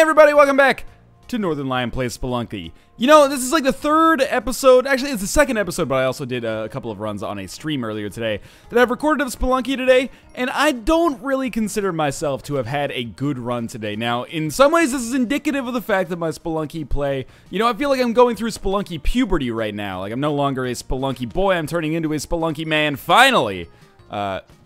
everybody, welcome back to Northernlion Plays Spelunky. You know, this is like the third episode, actually it's the second episode, but I also did a couple of runs on a stream earlier today that I've recorded of Spelunky today, and I don't really consider myself to have had a good run today. Now, in some ways this is indicative of the fact that my Spelunky play, you know, I feel like I'm going through Spelunky puberty right now. Like, I'm no longer a Spelunky boy, I'm turning into a Spelunky man, finally!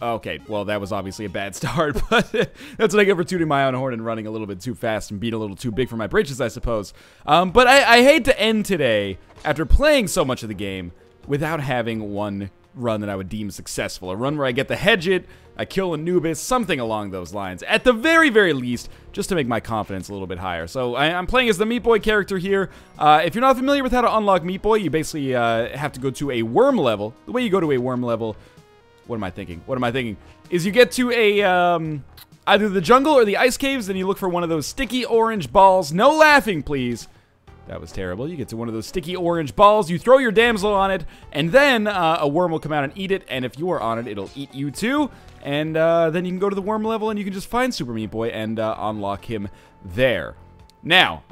Okay, well, that was obviously a bad start, but that's what I get for tooting my own horn and running a little bit too fast and being a little too big for my britches, I suppose. But I hate to end today, after playing so much of the game, without having one run that I would deem successful. A run where I get the hedge it, I kill Anubis, something along those lines. At the very, very least, just to make my confidence a little bit higher. So, I'm playing as the Meat Boy character here. If you're not familiar with how to unlock Meat Boy, you basically have to go to a worm level. The way you go to a worm level... What am I thinking? What am I thinking? Is you get to a, either the jungle or the ice caves, then you look for one of those sticky orange balls. No laughing, please. That was terrible. You get to one of those sticky orange balls, you throw your damsel on it, and then a worm will come out and eat it, and if you are on it, it'll eat you too. And then you can go to the worm level, and you can just find Super Meat Boy and unlock him there. Now,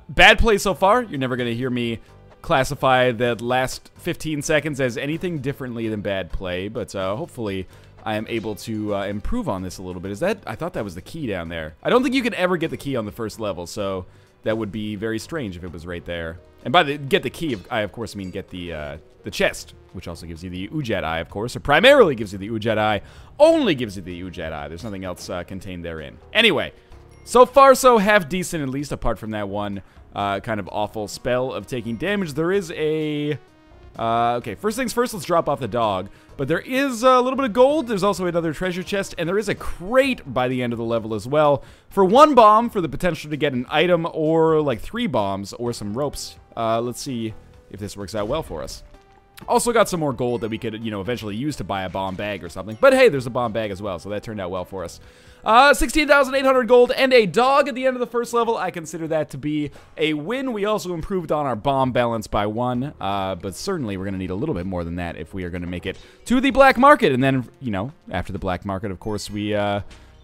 bad play so far. You're never going to hear me classify the last 15 seconds as anything differently than bad play, but hopefully I am able to improve on this a little bit. Is that... I thought that was the key down there. I don't think you can ever get the key on the first level, so that would be very strange if it was right there. And by the get the key, I of course mean get the chest, which also gives you the Ujat Eye, of course, or primarily gives you the Ujat Eye, only gives you the Ujat Eye. There's nothing else contained therein. Anyway, so far so half decent, at least apart from that one kind of awful spell of taking damage. There is a... okay, first things first, let's drop off the dog. But there is a little bit of gold. There's also another treasure chest, and there is a crate by the end of the level as well. For one bomb, for the potential to get an item, or like 3 bombs, or some ropes. Let's see if this works out well for us. Also got some more gold that we could, you know, eventually use to buy a bomb bag or something. But hey, there's a bomb bag as well, so that turned out well for us. 16,800 gold and a dog at the end of the first level. I consider that to be a win. We also improved on our bomb balance by 1, but certainly we're going to need a little bit more than that if we are going to make it to the black market. And then, you know, after the black market, of course, we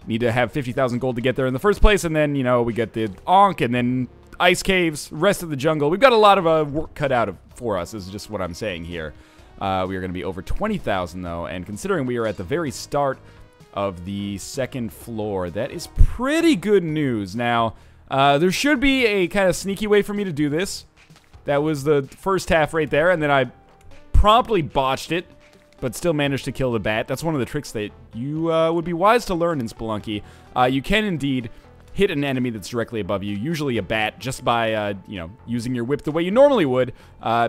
need to have 50,000 gold to get there in the first place. And then, you know, we get the Ankh and then ice caves, rest of the jungle. We've got a lot of work cut out for us, is just what I'm saying here. We are going to be over 20,000, though, and considering we are at the very start of the second floor, that is pretty good news. Now, there should be a kind of sneaky way for me to do this. That was the first half right there, and then I promptly botched it, but still managed to kill the bat. That's one of the tricks that you would be wise to learn in Spelunky. You can indeed hit an enemy that's directly above you, usually a bat, just by, you know, using your whip the way you normally would,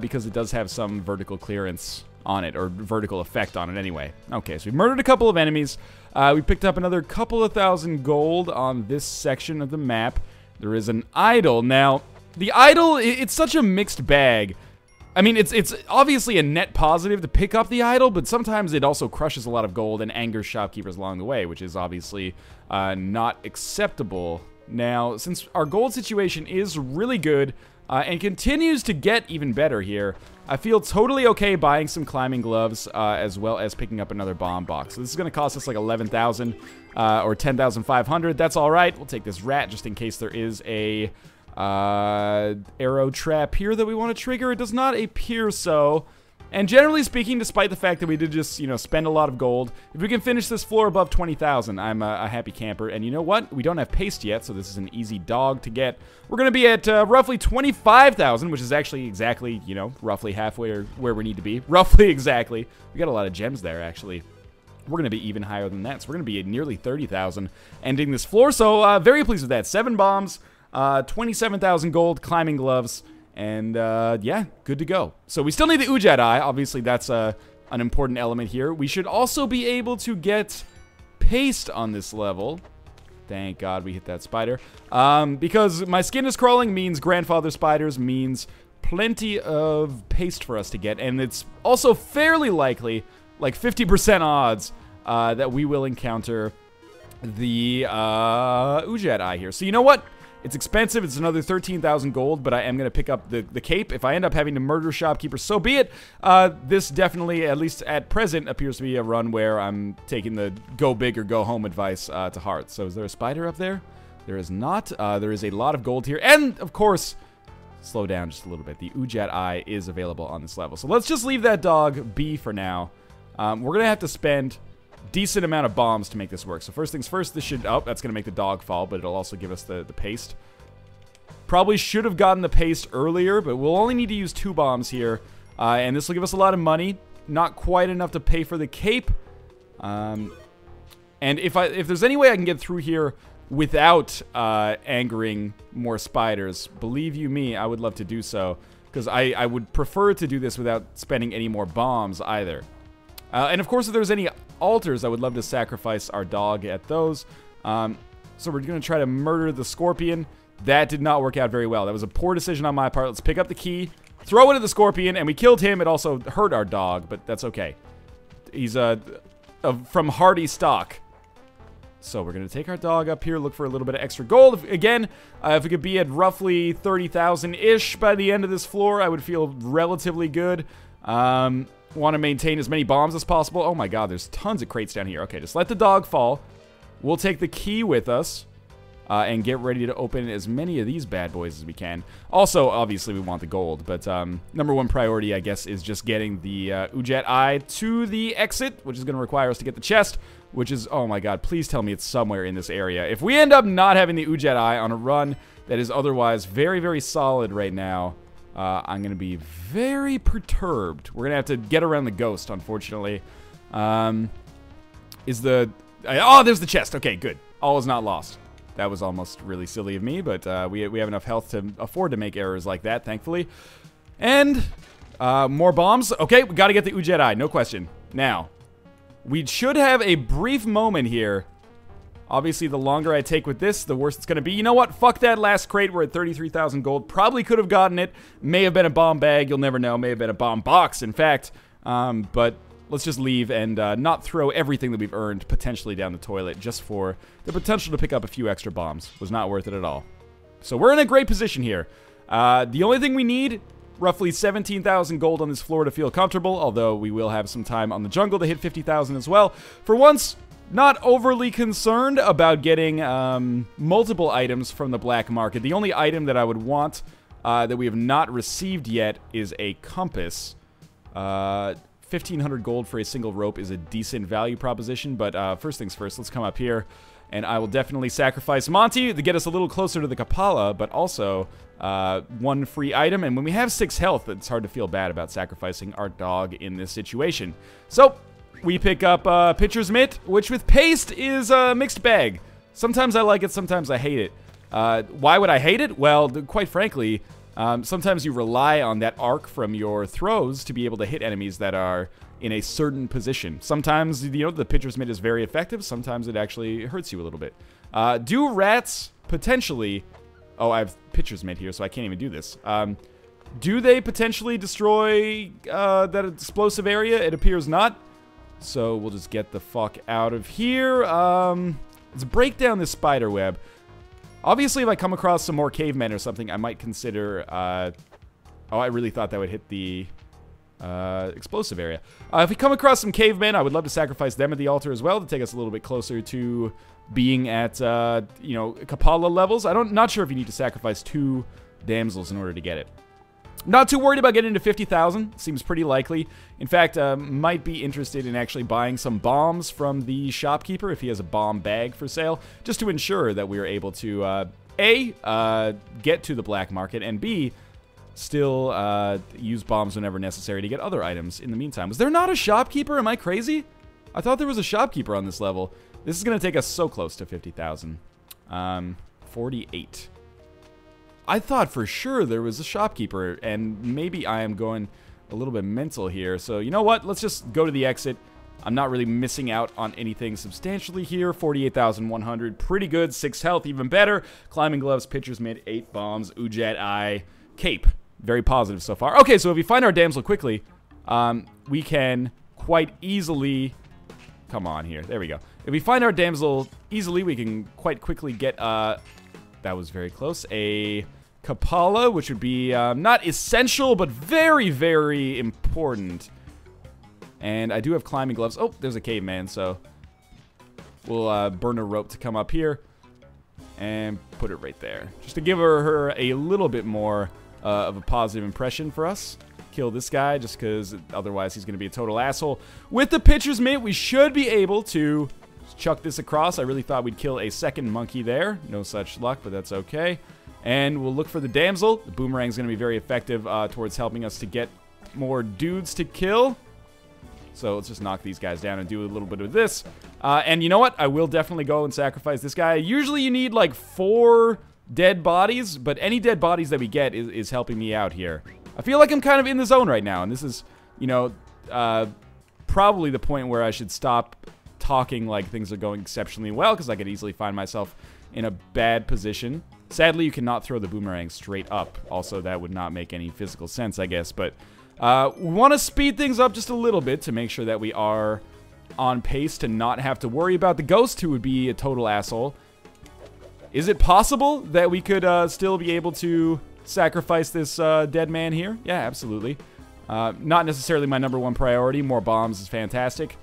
because it does have some vertical clearance on it, or vertical effect on it anyway. Okay, so we murdered a couple of enemies. We picked up another couple of thousand gold on this section of the map. There is an idol. Now, the idol, it's such a mixed bag. I mean, it's obviously a net positive to pick up the idol, but sometimes it also crushes a lot of gold and angers shopkeepers along the way, which is obviously not acceptable. Now, since our gold situation is really good and continues to get even better here, I feel totally okay buying some climbing gloves as well as picking up another bomb box. So this is going to cost us like 11,000 or 10,500. That's all right. We'll take this rat just in case there is a arrow trap here that we want to trigger. It does not appear so. And generally speaking, despite the fact that we did just, you know, spend a lot of gold, if we can finish this floor above 20,000, I'm a happy camper. And you know what? We don't have paste yet, so this is an easy dog to get. We're going to be at roughly 25,000, which is actually exactly, you know, roughly halfway where we need to be. Roughly exactly. We got a lot of gems there, actually. We're going to be even higher than that, so we're going to be at nearly 30,000 ending this floor. So very pleased with that. 7 bombs, 27,000 gold, climbing gloves, and yeah, good to go. So we still need the Ujat Eye. Obviously, that's an important element here. We should also be able to get paste on this level. Thank God we hit that spider. Because my skin is crawling means grandfather spiders means plenty of paste for us to get. And it's also fairly likely, like 50% odds, that we will encounter the Ujat Eye here. So you know what? It's expensive. It's another 13,000 gold, but I am going to pick up the cape. If I end up having to murder shopkeepers, so be it. This definitely, at least at present, appears to be a run where I'm taking the go big or go home advice to heart. So is there a spider up there? There is not. There is a lot of gold here. And, of course, slow down just a little bit. The Ujat Eye is available on this level. So let's just leave that dog be for now. We're going to have to spend decent amount of bombs to make this work. So first things first, this should... Oh, that's going to make the dog fall, but it'll also give us the paste. Probably should have gotten the paste earlier, but we'll only need to use 2 bombs here. And this will give us a lot of money. Not quite enough to pay for the cape. And if there's any way I can get through here without angering more spiders, believe you me, I would love to do so. Because I would prefer to do this without spending any more bombs either. And of course, if there's any altars, I would love to sacrifice our dog at those. So we're going to try to murder the scorpion. That did not work out very well. That was a poor decision on my part. Let's pick up the key, throw it at the scorpion, and we killed him. It also hurt our dog, but that's okay. He's from hardy stock. So we're going to take our dog up here, look for a little bit of extra gold. Again, if we could be at roughly 30,000-ish by the end of this floor, I would feel relatively good. Want to maintain as many bombs as possible. Oh my god, there's tons of crates down here. Okay, just let the dog fall. We'll take the key with us. And get ready to open as many of these bad boys as we can. Also, obviously, we want the gold, but number one priority, I guess, is just getting the Ujat Eye to the exit, which is going to require us to get the chest, which is, oh my god, please tell me it's somewhere in this area. If we end up not having the Ujat Eye on a run that is otherwise very, very solid right now, I'm going to be very perturbed. We're going to have to get around the ghost, unfortunately. Oh, there's the chest. Okay, good. All is not lost. That was almost really silly of me, but we have enough health to afford to make errors like that, thankfully. And more bombs. Okay, we got to get the Ujat Eye, no question. Now, we should have a brief moment here. Obviously, the longer I take with this, the worse it's going to be. You know what? Fuck that last crate. We're at 33,000 gold. Probably could have gotten it. May have been a bomb bag. You'll never know. May have been a bomb box, in fact. But... let's just leave and not throw everything that we've earned potentially down the toilet just for the potential to pick up a few extra bombs. Was not worth it at all. So we're in a great position here. The only thing we need, roughly 17,000 gold on this floor to feel comfortable, although we will have some time on the jungle to hit 50,000 as well. For once, not overly concerned about getting multiple items from the black market. The only item that I would want that we have not received yet is a compass. 1,500 gold for a single rope is a decent value proposition, but first things first, let's come up here, and I will definitely sacrifice Monty to get us a little closer to the Kapala, but also one free item, and when we have 6 health, it's hard to feel bad about sacrificing our dog in this situation. So, we pick up Pitcher's Mitt, which with paste is a mixed bag. Sometimes I like it, sometimes I hate it. Why would I hate it? Well, quite frankly... sometimes you rely on that arc from your throws to be able to hit enemies that are in a certain position. Sometimes, you know, the pitcher's mitt is very effective. Sometimes it actually hurts you a little bit. Do rats potentially... Oh, I have pitcher's mitt here, so I can't even do this. Do they potentially destroy that explosive area? It appears not. So we'll just get the fuck out of here. Let's break down this spider web. Obviously, if I come across some more cavemen or something, I might consider... oh, I really thought that would hit the explosive area. If we come across some cavemen, I would love to sacrifice them at the altar as well to take us a little bit closer to being at, you know, Kapala levels. Not sure if you need to sacrifice 2 damsels in order to get it. Not too worried about getting to 50,000. Seems pretty likely. In fact, might be interested in actually buying some bombs from the shopkeeper if he has a bomb bag for sale, just to ensure that we are able to, A, get to the black market, and B, still use bombs whenever necessary to get other items in the meantime. Was there not a shopkeeper? Am I crazy? I thought there was a shopkeeper on this level. This is going to take us so close to 50,000. 48. I thought for sure there was a shopkeeper, and maybe I am going a little bit mental here. So, you know what? Let's just go to the exit. I'm not really missing out on anything substantially here. 48,100. Pretty good. 6 health, even better. Climbing gloves, pitcher's mitt, 8 bombs, Ujat Eye, cape. Very positive so far. Okay, so if we find our damsel quickly, we can quite easily... Come on here. There we go. If we find our damsel easily, we can quite quickly get... that was very close. A... Kapala, which would be not essential, but very, very important. And I do have climbing gloves. Oh, there's a caveman, so we'll burn a rope to come up here. And put it right there. Just to give her a little bit more of a positive impression for us. Kill this guy just because otherwise he's going to be a total asshole. With the pitcher's mitt, we should be able to chuck this across. I really thought we'd kill a second monkey there. No such luck, but that's okay. And we'll look for the damsel. The boomerang is going to be very effective towards helping us to get more dudes to kill. So let's just knock these guys down and do a little bit of this. And you know what? I will definitely go and sacrifice this guy. Usually you need like 4 dead bodies, but any dead bodies that we get is helping me out here. I feel like I'm kind of in the zone right now, and this is, you know, probably the point where I should stop talking like things are going exceptionally well, because I could easily find myself in a bad position. Sadly, you cannot throw the boomerang straight up. Also, that would not make any physical sense, I guess, but we want to speed things up just a little bit to make sure that we are on pace to not have to worry about the ghost, who would be a total asshole. Is it possible that we could still be able to sacrifice this dead man here? Yeah, absolutely. Not necessarily my #1 priority. More bombs is fantastic.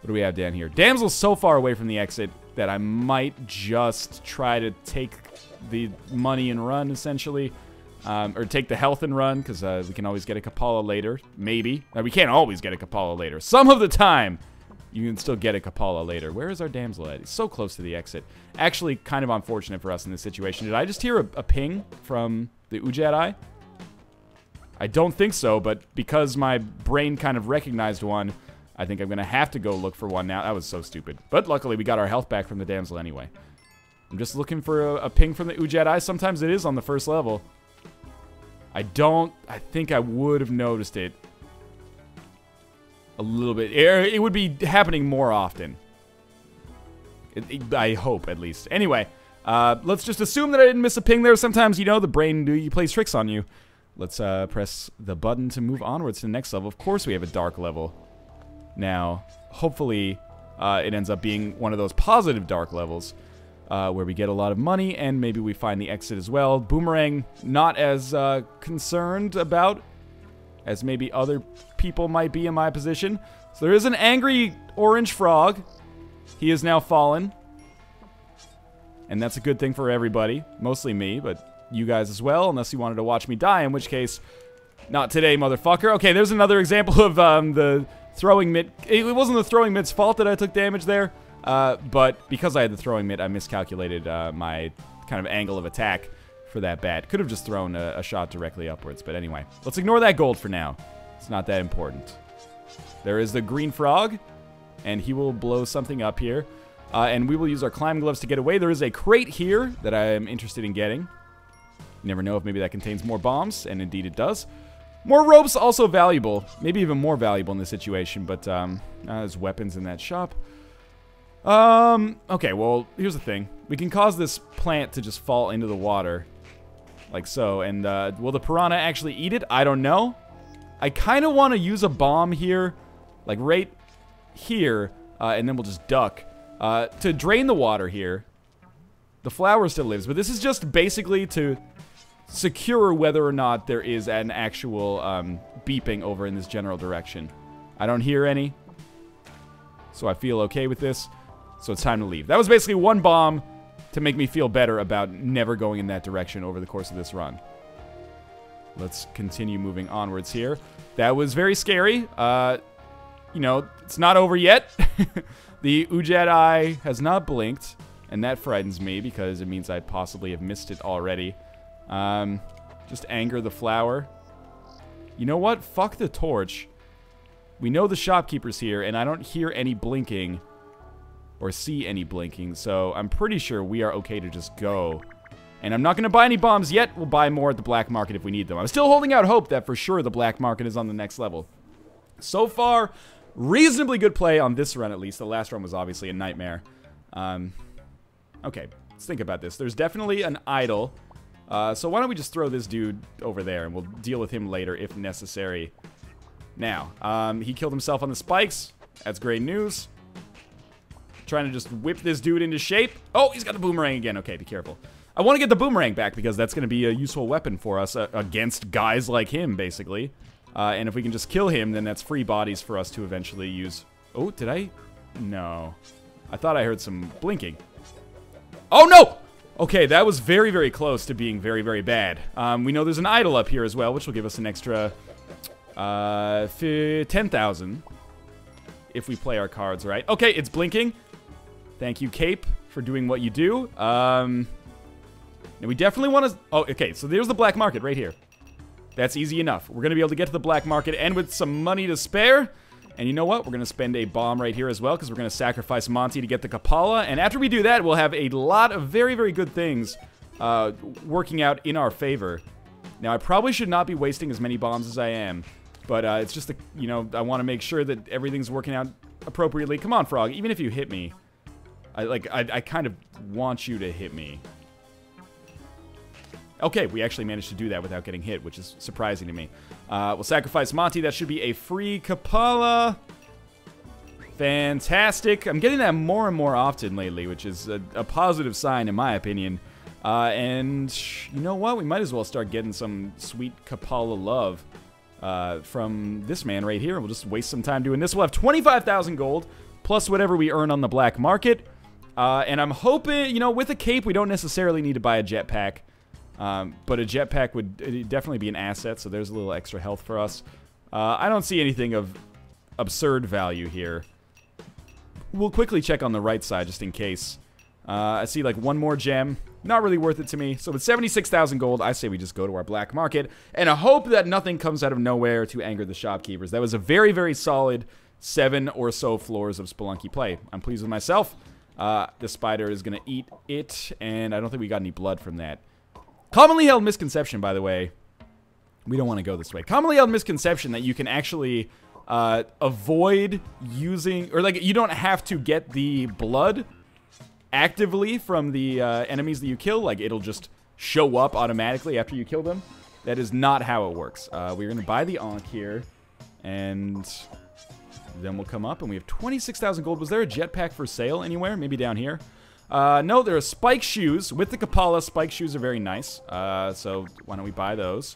What do we have down here? Damsel's so far away from the exit that I might just try to take the money and run, essentially. Or take the health and run, because we can always get a Kapala later. Maybe. We can't always get a Kapala later. Some of the time, you can still get a Kapala later. Where is our damsel at? It's so close to the exit. Actually, kind of unfortunate for us in this situation. Did I just hear a ping from the Ujedi? I don't think so, but because my brain kind of recognized one, I think I'm going to have to go look for one now. That was so stupid. But luckily, we got our health back from the damsel anyway. I'm just looking for a ping from the Ujedi. Sometimes it is on the first level. I think I would have noticed it a little bit. It would be happening more often. I hope, at least. Anyway, let's just assume that I didn't miss a ping there. Sometimes, you know, the brain plays tricks on you. Let's press the button to move onwards to the next level. Of course we have a dark level. Now, hopefully, it ends up being one of those positive dark levels. Where we get a lot of money, and maybe we find the exit as well. Boomerang, not as concerned about as maybe other people might be in my position. So there is an angry orange frog. He is now fallen. And that's a good thing for everybody. Mostly me, but you guys as well, unless you wanted to watch me die, in which case, not today, motherfucker. Okay, there's another example of the throwing mitt. It wasn't the throwing mitt's fault that I took damage there. But because I had the throwing mitt, I miscalculated my kind of angle of attack for that bat. Could have just thrown a shot directly upwards, but anyway. Let's ignore that gold for now. It's not that important. There is the green frog, and he will blow something up here. And we will use our climb gloves to get away. There is a crate here that I am interested in getting. You never know if maybe that contains more bombs, and indeed it does. More ropes, also valuable. Maybe even more valuable in this situation, but there's weapons in that shop. Okay, well, here's the thing. We can cause this plant to just fall into the water. Like so, and, will the piranha actually eat it? I don't know. I kind of want to use a bomb here, like right here, and then we'll just duck. To drain the water here. The flower still lives, but this is just basically to secure whether or not there is an actual, beeping over in this general direction. I don't hear any, so I feel okay with this. So it's time to leave. That was basically one bomb to make me feel better about never going in that direction over the course of this run. Let's continue moving onwards here. That was very scary. You know, it's not over yet. The Ujedi has not blinked, and that frightens me because it means I possibly have missed it already. Just anger the flower. You know what? Fuck the torch. We know the shopkeeper's here, and I don't hear any blinking or see any blinking, so I'm pretty sure we are okay to just go. And I'm not going to buy any bombs yet. We'll buy more at the black market if we need them. I'm still holding out hope that for sure the black market is on the next level. So far, reasonably good play on this run at least. The last run was obviously a nightmare. Okay, let's think about this. There's definitely an idol. So why don't we just throw this dude over there and we'll deal with him later if necessary. Now, he killed himself on the spikes. That's great news. Trying to just whip this dude into shape. Oh, he's got the boomerang again. Okay, be careful. I want to get the boomerang back because that's going to be a useful weapon for us against guys like him, basically. And if we can just kill him, then that's free bodies for us to eventually use. Oh, did I? No. I thought I heard some blinking. Oh, no! Okay, that was very, very close to being very, very bad. We know there's an idol up here as well, which will give us an extra 10,000 if we play our cards right. Okay, it's blinking. Thank you, Cape, for doing what you do. Now we definitely want to... Oh, okay, so there's the black market right here. That's easy enough. We're going to be able to get to the black market, and with some money to spare... And you know what? We're going to spend a bomb right here as well, because we're going to sacrifice Monty to get the Kapala. And after we do that, we'll have a lot of very, very good things working out in our favor. Now, I probably should not be wasting as many bombs as I am. But it's just, you know, I want to make sure that everything's working out appropriately. Come on, Frog. Even if you hit me, I kind of want you to hit me. Okay, we actually managed to do that without getting hit, which is surprising to me. We'll sacrifice Monty. That should be a free Kapala. Fantastic. I'm getting that more and more often lately, which is a positive sign in my opinion. And you know what? We might as well start getting some sweet Kapala love from this man right here. We'll just waste some time doing this. We'll have 25,000 gold, plus whatever we earn on the black market. And I'm hoping, you know, with a cape, we don't necessarily need to buy a jetpack. But a jetpack would definitely be an asset, so there's a little extra health for us. I don't see anything of absurd value here. We'll quickly check on the right side, just in case. I see, like, one more gem. Not really worth it to me. So with 76,000 gold, I say we just go to our black market, and I hope that nothing comes out of nowhere to anger the shopkeepers. That was a very, very solid 7 or so floors of Spelunky play. I'm pleased with myself. The spider is going to eat it, and I don't think we got any blood from that. Commonly held misconception, by the way. We don't want to go this way. Commonly held misconception that you can actually avoid using... Or, like, you don't have to get the blood actively from the enemies that you kill. Like, it'll just show up automatically after you kill them. That is not how it works. We're going to buy the Ankh here. And then we'll come up and we have 26,000 gold. Was there a jetpack for sale anywhere? Maybe down here? No, there are spike shoes. With the Kapala, spike shoes are very nice. So why don't we buy those?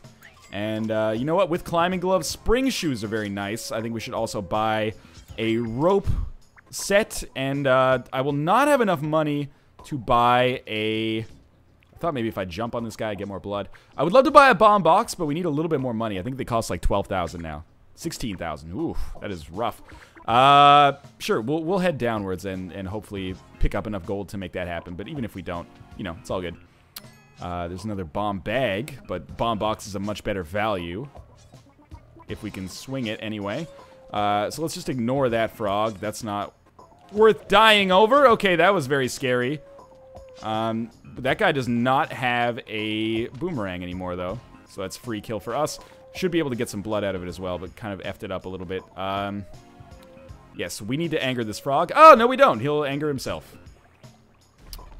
And you know what? With climbing gloves, spring shoes are very nice. I think we should also buy a rope set. And I will not have enough money to buy a... I thought maybe if I jump on this guy, I get more blood. I would love to buy a bomb box, but we need a little bit more money. I think they cost like 12,000 now. 16,000. Oof, that is rough. Sure, we'll head downwards and hopefully pick up enough gold to make that happen. But even if we don't, you know, it's all good. There's another bomb bag, but bomb box is a much better value if we can swing it anyway. So let's just ignore that frog. That's not worth dying over. Okay, that was very scary. But that guy does not have a boomerang anymore, though. So that's free kill for us. Should be able to get some blood out of it as well, but kind of effed it up a little bit. Yes, we need to anger this frog. Oh, no, we don't. He'll anger himself.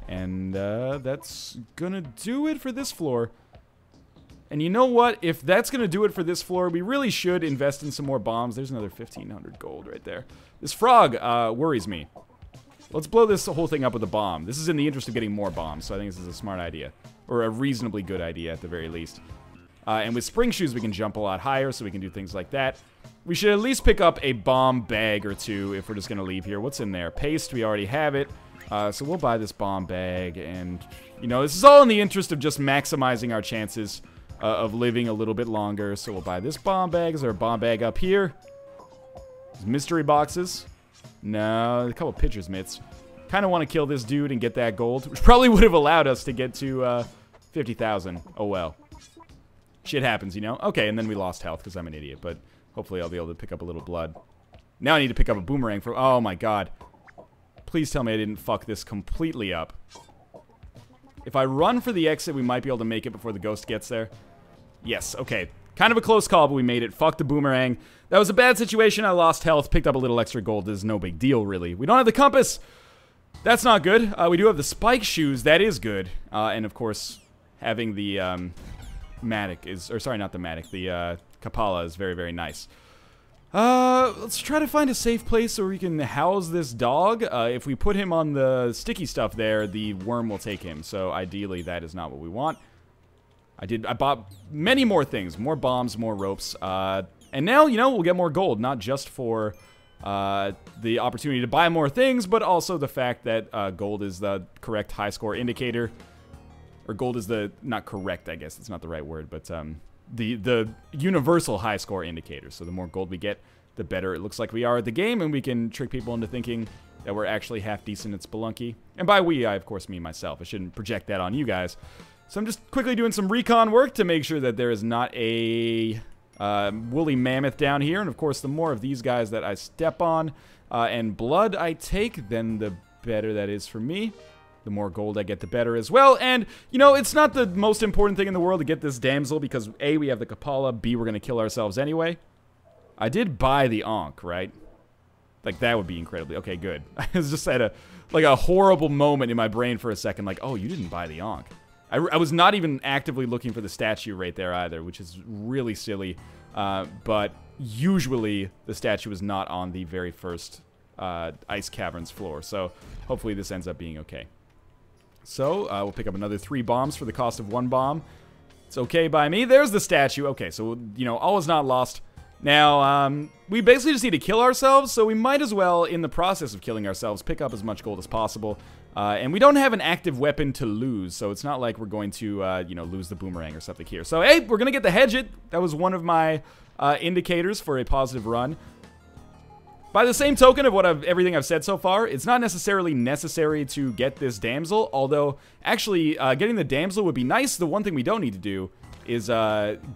And that's gonna do it for this floor. And you know what? If that's gonna do it for this floor, we really should invest in some more bombs. There's another 1,500 gold right there. This frog worries me. Let's blow this whole thing up with a bomb. This is in the interest of getting more bombs, so I think this is a smart idea. Or a reasonably good idea, at the very least. And with spring shoes, we can jump a lot higher, so we can do things like that. We should at least pick up a bomb bag or two if we're just going to leave here. What's in there? Paste, we already have it. So we'll buy this bomb bag, and, you know, this is all in the interest of just maximizing our chances of living a little bit longer. So we'll buy this bomb bag. Is there a bomb bag up here? There's mystery boxes. No, a couple pitcher's mitts. Kind of want to kill this dude and get that gold, which probably would have allowed us to get to 50,000. Oh, well. Shit happens, you know? Okay, and then we lost health because I'm an idiot, but hopefully I'll be able to pick up a little blood. Now I need to pick up a boomerang for... Oh, my God. Please tell me I didn't fuck this completely up. If I run for the exit, we might be able to make it before the ghost gets there. Yes, okay. Kind of a close call, but we made it. Fuck the boomerang. That was a bad situation. I lost health, picked up a little extra gold. This is no big deal, really. We don't have the compass. That's not good. We do have the spike shoes. That is good. And, of course, having the... Matic is, or sorry, not the Matic, the Kapala is very, very nice. Let's try to find a safe place where we can house this dog. If we put him on the sticky stuff there, the worm will take him. So ideally, that is not what we want. I bought many more things, more bombs, more ropes, and now, you know, we'll get more gold, not just for the opportunity to buy more things, but also the fact that gold is the correct high score indicator. or gold is the, not correct, I guess, it's not the right word, but the universal high score indicator. So the more gold we get, the better it looks like we are at the game, and we can trick people into thinking that we're actually half decent at Spelunky. And by we, I of course mean myself. I shouldn't project that on you guys. So I'm just quickly doing some recon work to make sure that there is not a woolly mammoth down here. And of course, the more of these guys that I step on and blood I take, then the better that is for me. The more gold I get, the better as well. And, you know, it's not the most important thing in the world to get this damsel because A, we have the Kapala, B, we're going to kill ourselves anyway. I did buy the Ankh, right? Like, that would be incredibly... Okay, good. I was just at a horrible moment in my brain for a second. Like, oh, you didn't buy the Ankh. I was not even actively looking for the statue right there either, which is really silly. But usually, the statue is not on the very first ice caverns floor. So, hopefully this ends up being okay. So, we'll pick up another 3 bombs for the cost of 1 bomb. It's okay by me. There's the statue. Okay, so, you know, all is not lost. Now, we basically just need to kill ourselves, so we might as well, in the process of killing ourselves, pick up as much gold as possible. And we don't have an active weapon to lose, so it's not like we're going to, you know, lose the boomerang or something here. So, hey, we're going to get the hedge it. That was one of my indicators for a positive run. By the same token of everything I've said so far, it's not necessarily necessary to get this damsel, although, actually, getting the damsel would be nice. The one thing we don't need to do is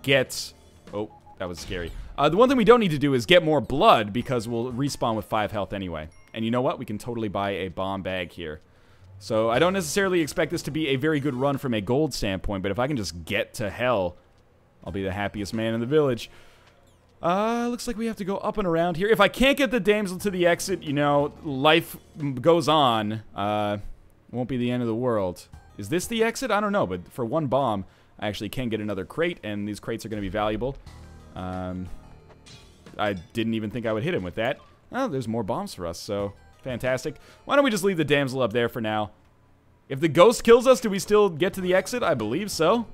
get... Oh, that was scary. The one thing we don't need to do is get more blood, because we'll respawn with 5 health anyway. And you know what? We can totally buy a bomb bag here. So I don't necessarily expect this to be a very good run from a gold standpoint, but if I can just get to hell, I'll be the happiest man in the village. Looks like we have to go up and around here. If I can't get the damsel to the exit, you know, life goes on. Won't be the end of the world. Is this the exit? I don't know, but for 1 bomb, I actually can get another crate, and these crates are going to be valuable. I didn't even think I would hit him with that. Oh, there's more bombs for us, so fantastic. Why don't we just leave the damsel up there for now? If the ghost kills us, do we still get to the exit? I believe so.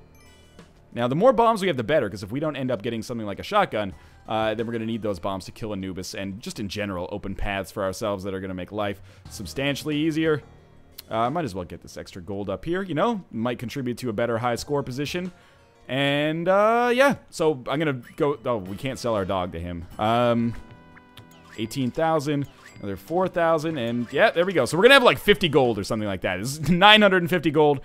Now, the more bombs we have, the better, because if we don't end up getting something like a shotgun, then we're going to need those bombs to kill Anubis, and just in general, open paths for ourselves that are going to make life substantially easier. Might as well get this extra gold up here, you know? Might contribute to a better high score position. And, yeah. So, I'm gonna go... Oh, we can't sell our dog to him. 18,000. Another 4,000. And, yeah, there we go. So, we're gonna have, like, 50 gold or something like that. This is 950 gold.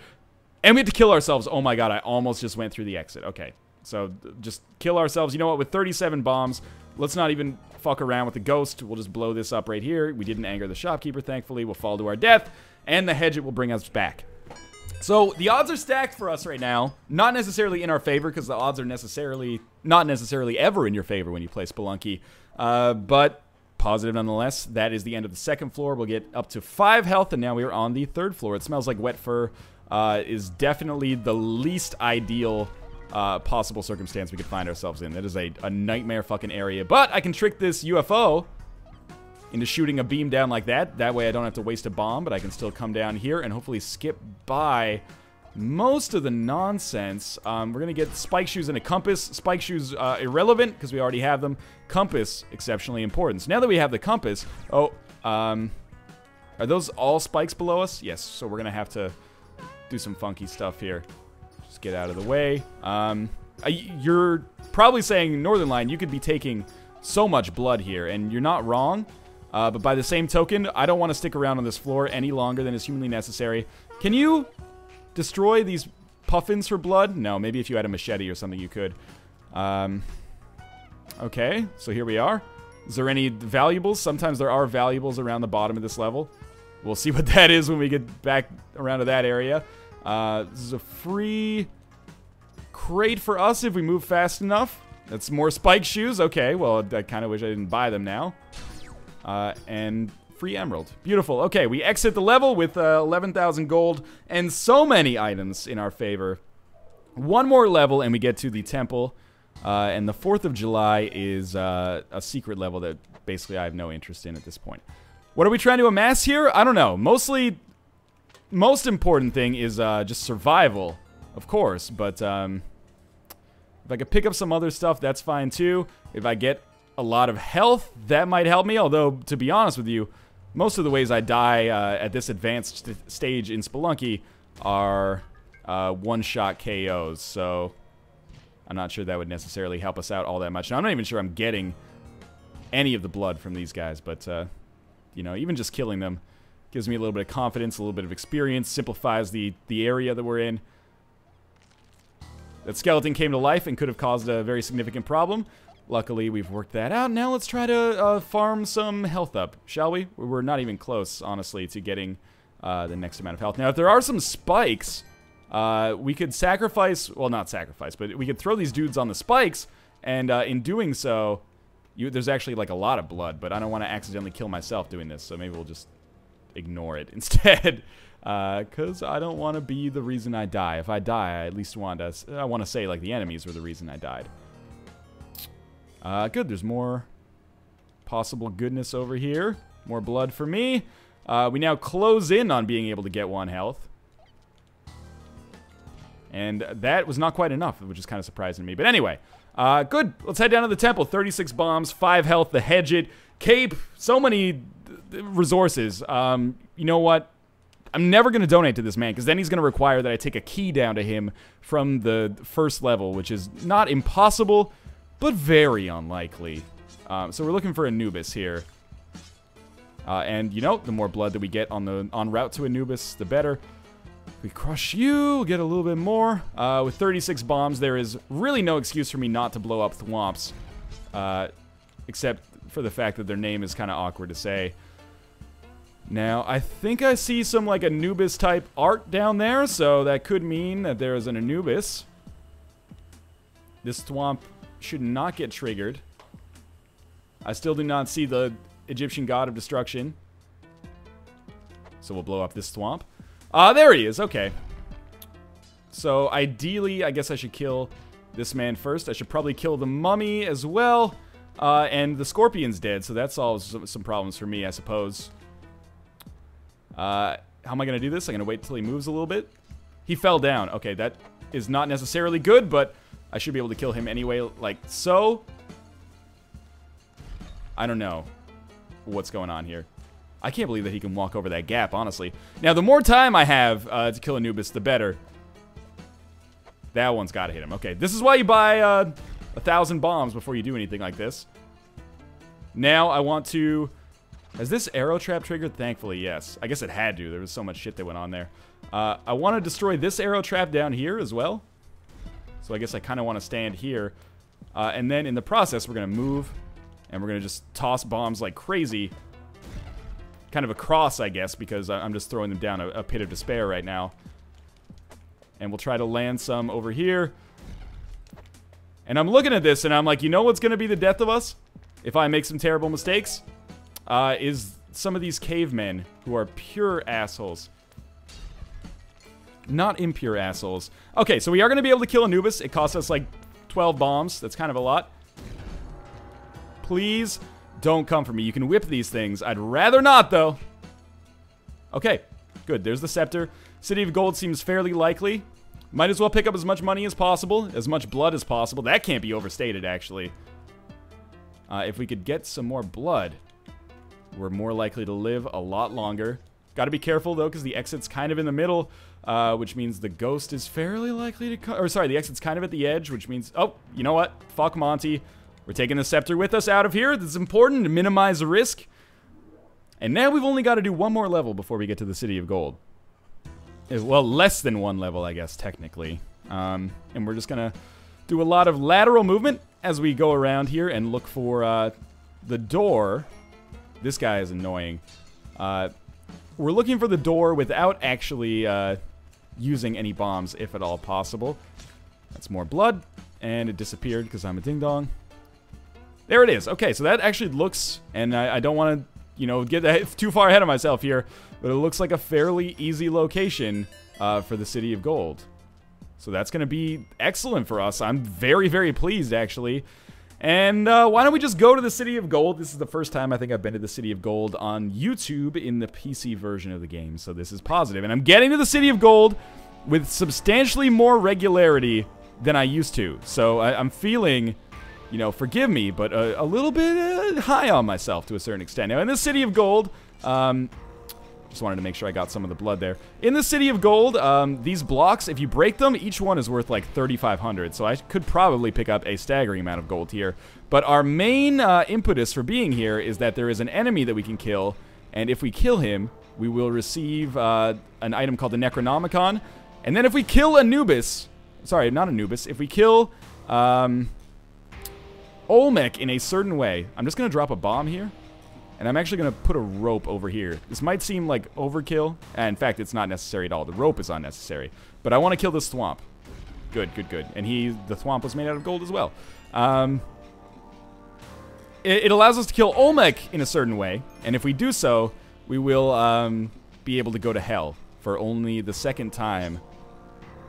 And we have to kill ourselves. Oh, my God. I almost just went through the exit. Okay. So, just kill ourselves. You know what? With 37 bombs, let's not even fuck around with the ghost. We'll just blow this up right here. We didn't anger the shopkeeper, thankfully. We'll fall to our death. And the hedge it will bring us back. So, the odds are stacked for us right now. Not necessarily in our favor, because the odds are not necessarily ever in your favor when you play Spelunky. But positive nonetheless. That is the end of the 2nd floor. We'll get up to 5 health, and now we are on the 3rd floor. It smells like wet fur. Is definitely the least ideal possible circumstance we could find ourselves in. That is a nightmare fucking area. But I can trick this UFO into shooting a beam down like that. That way I don't have to waste a bomb, but I can still come down here and hopefully skip by most of the nonsense. We're going to get spike shoes and a compass. Spike shoes irrelevant because we already have them. Compass, exceptionally important. So now that we have the compass... Oh, are those all spikes below us? Yes, so we're going to have to do some funky stuff here. Just get out of the way. You're probably saying, Northernlion, you could be taking so much blood here, and you're not wrong. But by the same token, I don't want to stick around on this floor any longer than is humanly necessary. Can you destroy these puffins for blood? No, maybe if you had a machete or something you could. Okay, so here we are. Is there any valuables? Sometimes there are valuables around the bottom of this level. We'll see what that is when we get back around to that area. This is a free crate for us if we move fast enough. That's more spike shoes. Okay, well, I kind of wish I didn't buy them now. And free emerald. Beautiful. Okay, we exit the level with 11,000 gold and so many items in our favor. One more level and we get to the temple. And the 4th of July is a secret level that basically I have no interest in at this point. What are we trying to amass here? I don't know. Mostly, most important thing is just survival, of course. But if I could pick up some other stuff, that's fine too. If I get a lot of health, that might help me. Although, to be honest with you, most of the ways I die at this advanced stage in Spelunky are one-shot KOs, so I'm not sure that would necessarily help us out all that much. Now, I'm not even sure I'm getting any of the blood from these guys, but, you know, even just killing them gives me a little bit of confidence, a little bit of experience, simplifies the area that we're in. That skeleton came to life and could have caused a very significant problem. Luckily, we've worked that out. Now let's try to farm some health up, shall we? We're not even close, honestly, to getting the next amount of health. Now, if there are some spikes, we could sacrifice... Well, not sacrifice, but we could throw these dudes on the spikes, and in doing so, there's actually, like, a lot of blood, but I don't want to accidentally kill myself doing this, so maybe we'll just ignore it instead. Because I don't want to be the reason I die. If I die, I at least want to say, like, the enemies were the reason I died. Good, there's more possible goodness over here. More blood for me. We now close in on being able to get 1 health. And that was not quite enough, which is kind of surprising to me. But anyway, good. Let's head down to the temple. 36 bombs, 5 health, the hedge it, cape, so many resources. You know what? I'm never going to donate to this man, because then he's going to require that I take a key down to him from the first level, which is not impossible, but very unlikely. So we're looking for Anubis here. And, you know, the more blood that we get on route to Anubis, the better. We crush you, we'll get a little bit more. With 36 bombs, there is really no excuse for me not to blow up Thwomps. Except for the fact that their name is kind of awkward to say. Now, I think I see some, like, Anubis-type art down there, so that could mean that there is an Anubis. This Thwomp should not get triggered. I still do not see the Egyptian god of destruction. So we'll blow up this Thwomp. There he is, okay. So, ideally, I guess I should kill this man first. I should probably kill the mummy as well. And the scorpion's dead, so that solves some problems for me, I suppose. How am I going to do this? I'm going to wait till he moves a little bit. He fell down. Okay, that is not necessarily good, but I should be able to kill him anyway, like so. I don't know what's going on here. I can't believe that he can walk over that gap, honestly. Now, the more time I have to kill Anubis, the better. That one's got to hit him. Okay, this is why you buy 1,000 bombs before you do anything like this. Now, I want to... Has this arrow trap triggered? Thankfully, yes. I guess it had to. There was so much shit that went on there. I want to destroy this arrow trap down here as well. So I guess I kind of want to stand here. And then in the process, we're going to move. And we're going to just toss bombs like crazy. Kind of across, I guess, because I'm just throwing them down a pit of despair right now. And we'll try to land some over here. And I'm looking at this and I'm like, you know what's going to be the death of us? If I make some terrible mistakes? Is some of these cavemen who are pure assholes. Not impure assholes. Okay, so we are going to be able to kill Anubis. It costs us like 12 bombs. That's kind of a lot. Please don't come for me. You can whip these things. I'd rather not, though. Okay, good. There's the scepter. City of Gold seems fairly likely. Might as well pick up as much money as possible, as much blood as possible. That can't be overstated, actually. If we could get some more blood, we're more likely to live a lot longer. Got to be careful, though, because the exit's kind of in the middle, which means the ghost is fairly likely to come. Or, sorry, the exit's kind of at the edge, which means... Oh, you know what? Fuck Monty. We're taking the scepter with us out of here. This is important to minimize the risk. And now we've only got to do one more level before we get to the City of Gold. Well, less than one level, I guess, technically. And we're just going to do a lot of lateral movement as we go around here and look for the door. This guy is annoying. We're looking for the door without actually using any bombs, if at all possible. That's more blood, and it disappeared because I'm a ding-dong. There it is. Okay, so that actually looks, and I don't want to, you know, get too far ahead of myself here, but it looks like a fairly easy location for the City of Gold. So that's going to be excellent for us. I'm very, very pleased, actually. And why don't we just go to the City of Gold? This is the first time I think I've been to the City of Gold on YouTube in the PC version of the game, so this is positive. And I'm getting to the City of Gold with substantially more regularity than I used to. So I'm feeling, you know, forgive me, but a little bit high on myself to a certain extent. Now, in the City of Gold, Just wanted to make sure I got some of the blood there. In the City of Gold, these blocks, if you break them, each one is worth like 3,500. So I could probably pick up a staggering amount of gold here. But our main impetus for being here is that there is an enemy that we can kill. And if we kill him, we will receive an item called the Necronomicon. And then if we kill Anubis... Sorry, not Anubis. If we kill Olmec in a certain way... I'm just going to drop a bomb here. And I'm actually going to put a rope over here. This might seem like overkill. In fact, it's not necessary at all. The rope is unnecessary. But I want to kill this thwomp. Good, good, good. And the thwomp was made out of gold as well. It allows us to kill Olmec in a certain way. And if we do so, we will be able to go to hell for only the second time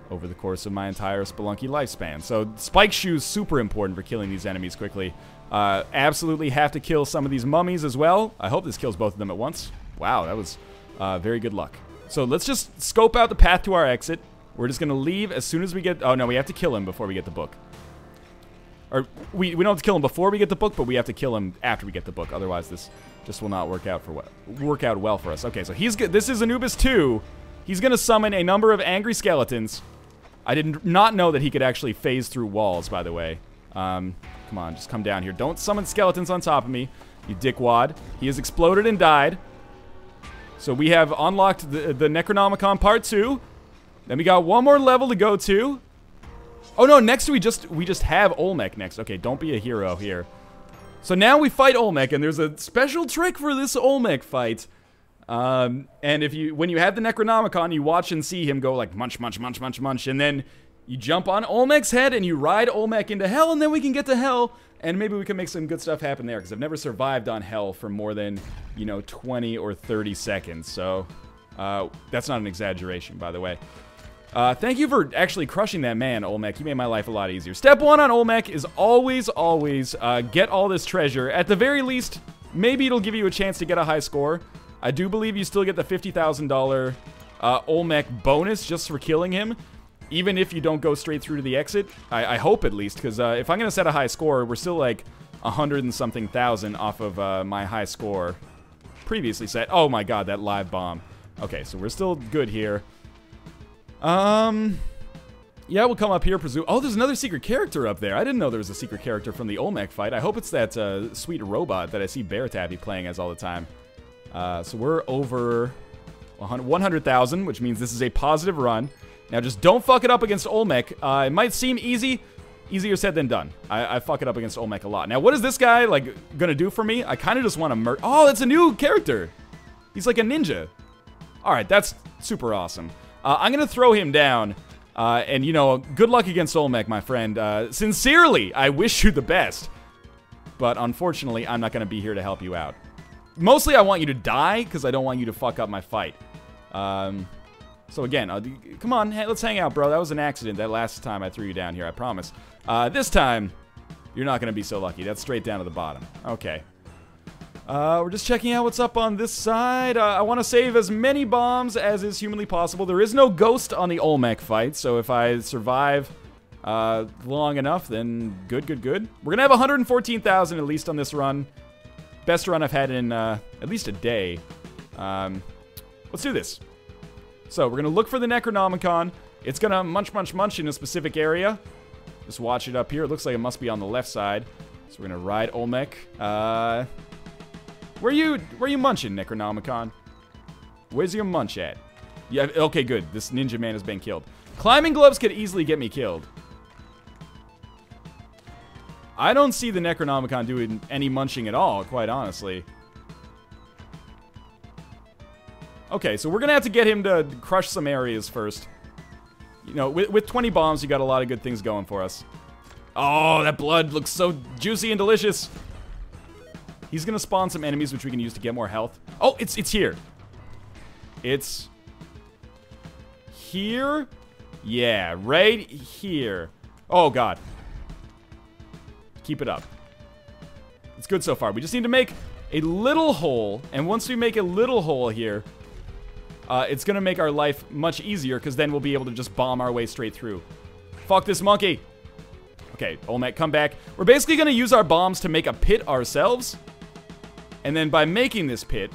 over the course of my entire Spelunky lifespan. So spike shoes, super important for killing these enemies quickly. Absolutely have to kill some of these mummies as well. I hope this kills both of them at once. Wow, that was very good luck. So let's just scope out the path to our exit. We're just going to leave as soon as we get... Oh, no, we have to kill him before we get the book. Or we don't have to kill him before we get the book, but we have to kill him after we get the book. Otherwise, this just will not work out well for us. Okay, so he's good. This is Anubis 2. He's going to summon a number of angry skeletons. I did not know that he could actually phase through walls, by the way. Come on, just come down here. Don't summon skeletons on top of me, you dickwad. He has exploded and died. So we have unlocked the Necronomicon Part 2. Then we got one more level to go to. Oh no, next we just have Olmec next. Okay, don't be a hero here. So now we fight Olmec, and there's a special trick for this Olmec fight. And when you have the Necronomicon, you watch and see him go like munch, munch, munch, munch, munch, and then you jump on Olmec's head and you ride Olmec into hell, and then we can get to hell, and maybe we can make some good stuff happen there, because I've never survived on hell for more than, 20 or 30 seconds, so that's not an exaggeration, by the way. Thank you for actually crushing that man, Olmec. You made my life a lot easier. Step 1 on Olmec is always get all this treasure. At the very least, maybe it'll give you a chance to get a high score. I do believe you still get the $50,000 Olmec bonus just for killing him, even if you don't go straight through to the exit. I hope at least, because if I'm going to set a high score, we're still like 100 and something thousand off of my high score previously set. Oh my god, that live bomb. Okay, so we're still good here. Yeah, we'll come up here, presume. Oh, there's another secret character up there. I didn't know there was a secret character from the Olmec fight. I hope it's that sweet robot that I see Bear Taffy playing as all the time. So we're over 100,000, which means this is a positive run. Now, just don't fuck it up against Olmec. It might seem easy. Easier said than done. I fuck it up against Olmec a lot. Now, what is this guy, gonna do for me? I kind of just want to murder... Oh, that's a new character. He's like a ninja. All right, that's super awesome. I'm gonna throw him down. And, good luck against Olmec, my friend. Sincerely, I wish you the best. But unfortunately, I'm not gonna be here to help you out. Mostly, I want you to die, because I don't want you to fuck up my fight. So again, come on, let's hang out, bro. That was an accident that last time I threw you down here, I promise. This time, you're not going to be so lucky. That's straight down to the bottom. Okay. We're just checking out what's up on this side. I want to save as many bombs as is humanly possible. There is no ghost on the Olmec fight, so if I survive long enough, then good, good, good. We're going to have 114,000 at least on this run. Best run I've had in at least a day. Let's do this. So, we're going to look for the Necronomicon. It's going to munch, munch, munch in a specific area. Just watch it up here. It looks like it must be on the left side. So, we're going to ride Olmec. Where you munching, Necronomicon? Where's your munch at? Yeah, okay, good. This ninja man has been killed. Climbing gloves could easily get me killed. I don't see the Necronomicon doing any munching at all, quite honestly. Okay, so we're going to have to get him to crush some areas first. With 20 bombs, you got a lot of good things going for us. Oh, that blood looks so juicy and delicious. He's going to spawn some enemies, which we can use to get more health. Oh, it's here. It's here? Yeah, right here. Oh, God. Keep it up. It's good so far. We just need to make a little hole, and once we make a little hole here... it's going to make our life much easier, because then we'll be able to just bomb our way straight through. Fuck this monkey. Okay, Olmec, come back. We're basically going to use our bombs to make a pit ourselves. And then by making this pit,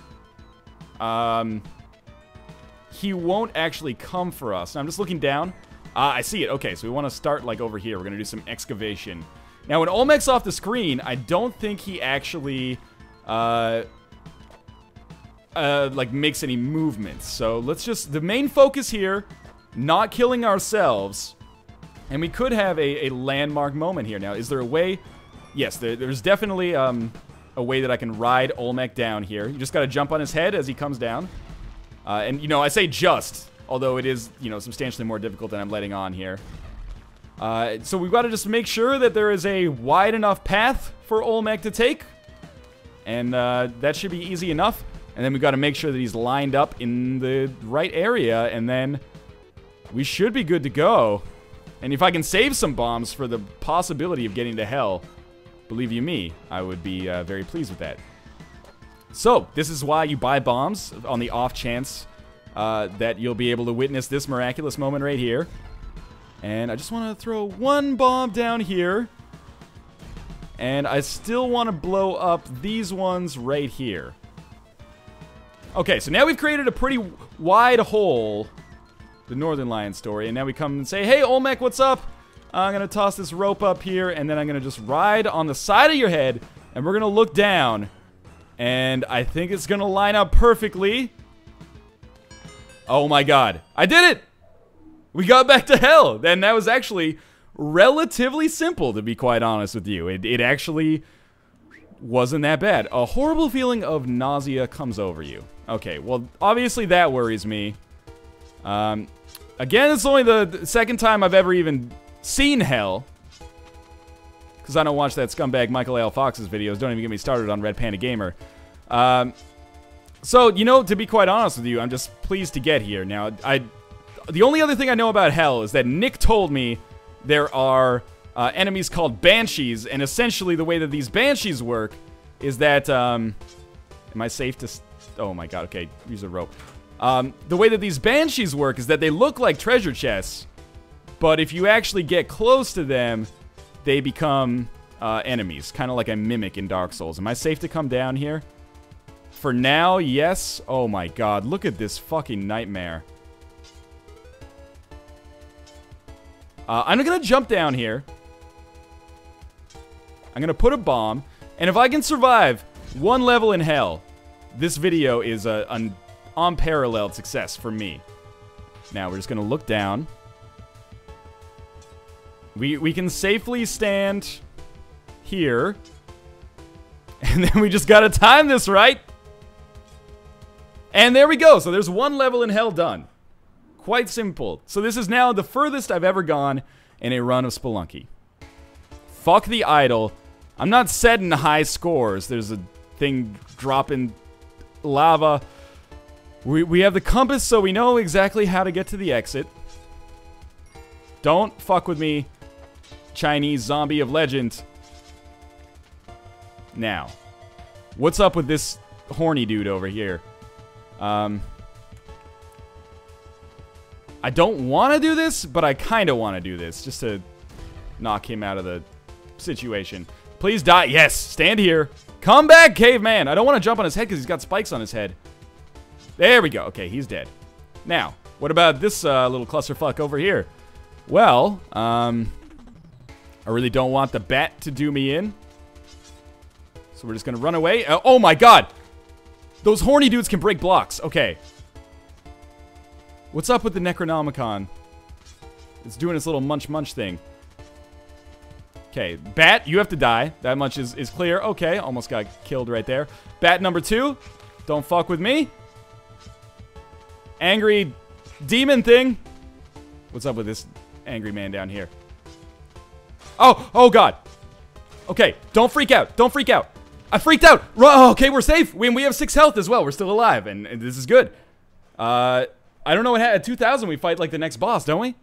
he won't actually come for us. Now, I'm just looking down. I see it. Okay, so we want to start, like, over here. We're going to do some excavation. Now, when Olmec's off the screen, I don't think he actually, like, makes any movements. So, let's just... The main focus here, not killing ourselves. And we could have a landmark moment here. Now, is there a way... Yes, there's definitely, a way that I can ride Olmec down here. You just got to jump on his head as he comes down. And, you know, I say just... Although it is, you know, substantially more difficult than I'm letting on here. So we've got to just make sure that there is a wide enough path for Olmec to take. And that should be easy enough. And then we've got to make sure that he's lined up in the right area. And then we should be good to go. And if I can save some bombs for the possibility of getting to hell, believe you me, I would be very pleased with that. So, this is why you buy bombs on the off chance... that you'll be able to witness this miraculous moment right here. And I just want to throw one bomb down here. And I still want to blow up these ones right here. Okay, so now we've created a pretty wide hole. The Northernlion story. And now we come and say, hey, Olmec, what's up? I'm going to toss this rope up here. And then I'm going to just ride on the side of your head. And we're going to look down. And I think it's going to line up perfectly. Oh my god. I did it! We got back to hell! And that was actually relatively simple, to be quite honest with you. It actually wasn't that bad. A horrible feeling of nausea comes over you. Okay, well, obviously that worries me. Again, it's only the second time I've ever even seen hell. Because I don't watch that scumbag Michael L. Fox's videos. Don't even get me started on Red Panda Gamer. So, you know, to be quite honest with you, I'm just pleased to get here. Now, the only other thing I know about hell is that Nick told me there are enemies called banshees, and essentially the way that these banshees work is that, am I safe to... Oh my god, okay, use a rope. The way that these banshees work is that they look like treasure chests, but if you actually get close to them, they become enemies, kind of like a mimic in Dark Souls. Am I safe to come down here? For now, yes. Oh my god, look at this fucking nightmare. I'm gonna jump down here. I'm gonna put a bomb. And if I can survive one level in hell, this video is an unparalleled success for me. Now, we're just gonna look down. We can safely stand here. And then we just gotta time this right. And there we go. So there's one level in hell done. Quite simple. So this is now the furthest I've ever gone in a run of Spelunky. Fuck the idol. I'm not setting high scores. There's a thing dropping lava. We have the compass, so we know exactly how to get to the exit. Don't fuck with me, Chinese zombie of legend. Now, what's up with this horny dude over here? I don't want to do this, but I kind of want to do this, just to knock him out of the situation. Please die. Yes, stand here. Come back, caveman. I don't want to jump on his head because he's got spikes on his head. There we go. Okay, he's dead. Now, what about this little clusterfuck over here? Well, I really don't want the bat to do me in. So we're just going to run away. Oh my god. Those horny dudes can break blocks. Okay. What's up with the Necronomicon? It's doing its little munch thing. Okay, bat, you have to die. That much is clear. Okay, almost got killed right there. Bat number 2. Don't fuck with me. Angry demon thing. What's up with this angry man down here? Oh god. Okay, don't freak out. Don't freak out. I freaked out. Oh, okay, we're safe. We have 6 health as well. We're still alive, and this is good. I don't know what at 2,000 we fight like the next boss, don't we?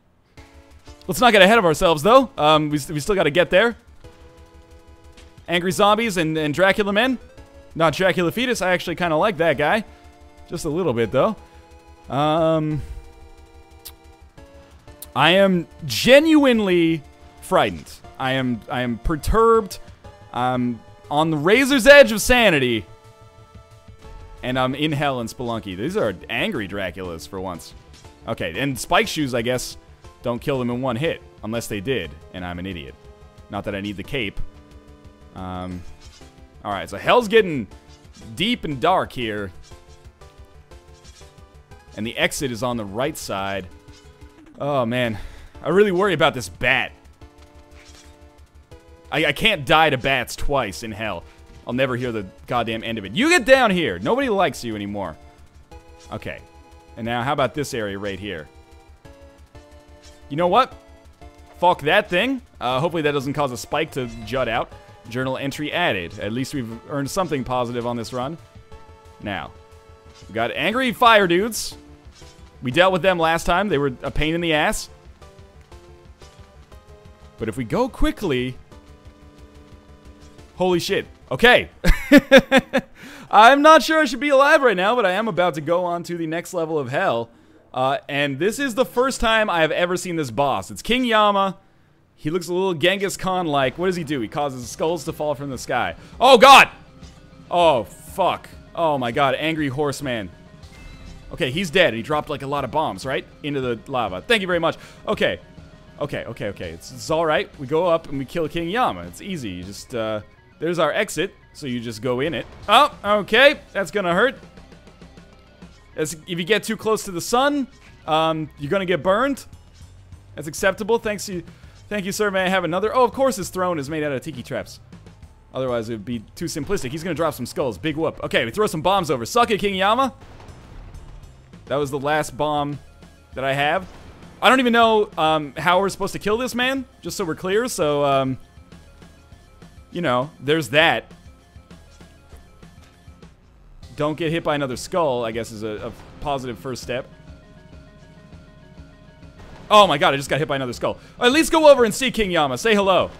Let's not get ahead of ourselves, though. We still got to get there. Angry zombies and Dracula men. Not Dracula fetus. I actually kind of like that guy. Just a little bit, though. I am genuinely frightened. I am perturbed. On the razor's edge of sanity. And I'm in hell in Spelunky. These are angry Draculas for once. Okay, and spike shoes, I guess, don't kill them in one hit. Unless they did, and I'm an idiot. Not that I need the cape. Alright, so hell's getting deep and dark here. And the exit is on the right side. Oh, man. I really worry about this bat. I can't die to bats twice in hell. I'll never hear the goddamn end of it. You get down here! Nobody likes you anymore. Okay. And now, how about this area right here? You know what? Fuck that thing. Hopefully that doesn't cause a spike to jut out. Journal entry added. At least we've earned something positive on this run. Now, we got angry fire dudes. We dealt with them last time. They were a pain in the ass. But if we go quickly... Holy shit. Okay. I'm not sure I should be alive right now, but I am about to go on to the next level of hell. And this is the first time I have ever seen this boss. It's King Yama. He looks a little Genghis Khan-like. What does he do? He causes skulls to fall from the sky. Oh, God! Oh, fuck. Oh, my God. Angry horseman. Okay, he's dead. He dropped, like, a lot of bombs, right? Into the lava. Thank you very much. Okay. Okay. It's all right. We go up and we kill King Yama. It's easy. You just, there's our exit. So you just go in it. Oh, okay. That's gonna hurt. If you get too close to the sun, you're gonna get burned. That's acceptable. Thank you, sir. May I have another? Oh, of course his throne is made out of tiki traps. Otherwise, it would be too simplistic. He's gonna drop some skulls. Big whoop. Okay, we throw some bombs over. Suck it, King Yama. That was the last bomb that I have. I don't even know how we're supposed to kill this man, just so we're clear. So, you know, there's that. Don't get hit by another skull, I guess, is a positive first step. Oh my God, I just got hit by another skull. At least go over and see King Yama. Say hello.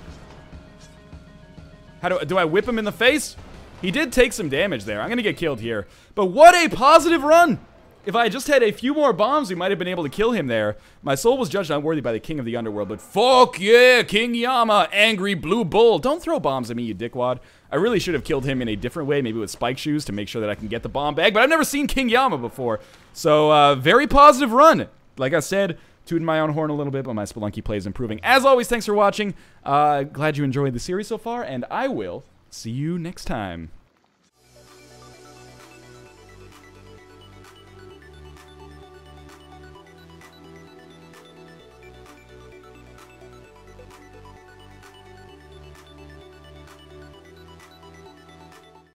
How do I whip him in the face? He did take some damage there. I'm gonna get killed here. But what a positive run! If I just had a few more bombs, we might have been able to kill him there. My soul was judged unworthy by the king of the underworld, but fuck yeah, King Yama, angry blue bull. Don't throw bombs at me, you dickwad. I really should have killed him in a different way, maybe with spike shoes to make sure that I can get the bomb bag, but I've never seen King Yama before. So, very positive run. Like I said, tooting my own horn a little bit, but my Spelunky play is improving. As always, thanks for watching. Glad you enjoyed the series so far, and I will see you next time.